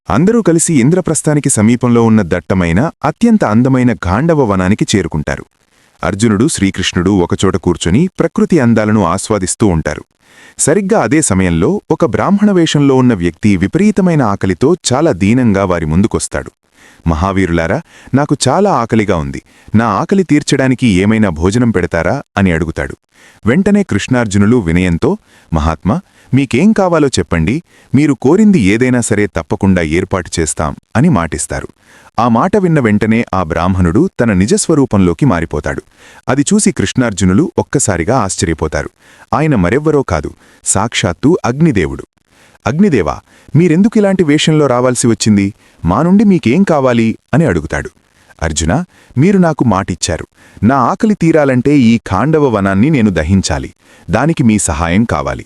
అందరూ కలిసి ఇంద్రప్రస్థానికి సమీపంలో ఉన్న దట్టమైన అత్యంత అందమైన గాండవ వనానికి చేరుకుంటారు. అర్జునుడు శ్రీకృష్ణుడు ఒకచోట కూర్చుని ప్రకృతి అందాలను ఆస్వాదిస్తూ ఉంటారు. సరిగ్గా అదే సమయంలో ఒక బ్రాహ్మణ వేషంలో ఉన్న వ్యక్తి విపరీతమైన ఆకలితో చాలా దీనంగా వారి ముందుకొస్తాడు. మహావీరులారా, నాకు చాలా ఆకలిగా ఉంది, నా ఆకలి తీర్చడానికి ఏమైనా భోజనం పెడతారా అని అడుగుతాడు. వెంటనే కృష్ణార్జునులు వినయంతో, మహాత్మా, మీకేం కావాలో చెప్పండి, మీరు కోరింది ఏదైనా సరే తప్పకుండా ఏర్పాటు చేస్తాం అని మాటిస్తారు. ఆ మాట విన్న వెంటనే ఆ బ్రాహ్మణుడు తన నిజస్వరూపంలోకి మారిపోతాడు. అది చూసి కృష్ణార్జునులు ఒక్కసారిగా ఆశ్చర్యపోతారు. ఆయన మరెవ్వరో కాదు, సాక్షాత్తు అగ్నిదేవుడు. అగ్నిదేవా, మీరెందుకిలాంటి వేషంలో రావాల్సి వచ్చింది? మా నుండి మీకేం కావాలి అని అడుగుతాడు. అర్జునా, మీరు నాకు మాటిచ్చారు, నా ఆకలి తీరాలంటే ఈ ఖాండవ వనాన్ని నేను దహించాలి, దానికి మీ సహాయం కావాలి.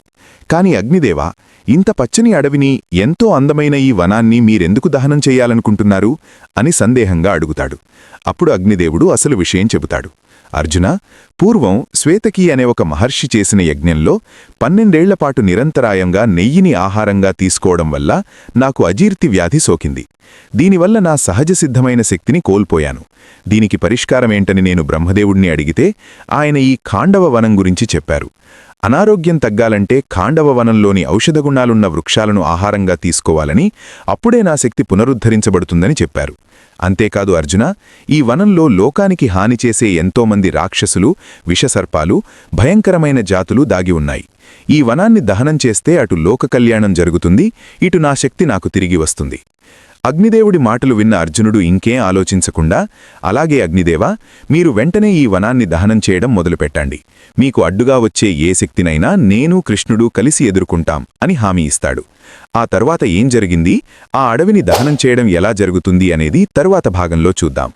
కాని అగ్నిదేవా, ఇంత పచ్చని అడవిని, ఎంతో అందమైన ఈ వనాన్ని మీరెందుకు దహనం చెయ్యాలనుకుంటున్నారు అని సందేహంగా అడుగుతాడు. అప్పుడు అగ్నిదేవుడు అసలు విషయం చెబుతాడు. అర్జునా, పూర్వం శ్వేతకీ అనే ఒక మహర్షి చేసిన యజ్ఞంలో 12 ఏళ్లపాటు నిరంతరాయంగా నెయ్యిని ఆహారంగా తీసుకోవడం వల్ల నాకు అజీర్తి వ్యాధి సోకింది. దీనివల్ల నా సహజసిద్ధమైన శక్తిని కోల్పోయాను. దీనికి పరిష్కారమేంటని నేను బ్రహ్మదేవుణ్ణి అడిగితే ఆయన ఈ ఖాండవ వనం గురించి చెప్పారు. అనారోగ్యం తగ్గాలంటే ఖాండవ వనంలోని ఔషధగుణాలున్న వృక్షాలను ఆహారంగా తీసుకోవాలని, అప్పుడే నా శక్తి పునరుద్ధరించబడుతుందని చెప్పారు. అంతేకాదు అర్జున, ఈ వనంలో లోకానికి హాని చేసే ఎంతోమంది రాక్షసులు, విషసర్పాలు, భయంకరమైన జాతులు దాగి ఉన్నాయి. ఈ వనాన్ని దహనం చేస్తే అటు లోక కళ్యాణం జరుగుతుంది, ఇటు నా శక్తి నాకు తిరిగి వస్తుంది. అగ్నిదేవుడి మాటలు విన్న అర్జునుడు ఇంకేం ఆలోచించకుండా, అలాగే అగ్నిదేవా, మీరు వెంటనే ఈ వనాన్ని దహనం చేయడం మొదలుపెట్టండి. మీకు అడ్డుగా వచ్చే ఏ శక్తినైనా నేను కృష్ణుడు కలిసి ఎదుర్కొంటాం అని హామీ ఇస్తాడు. ఆ తర్వాత ఏం జరిగింది, ఆ అడవిని దహనం చేయడం ఎలా జరుగుతుంది అనేది తరువాత భాగంలో చూద్దాం.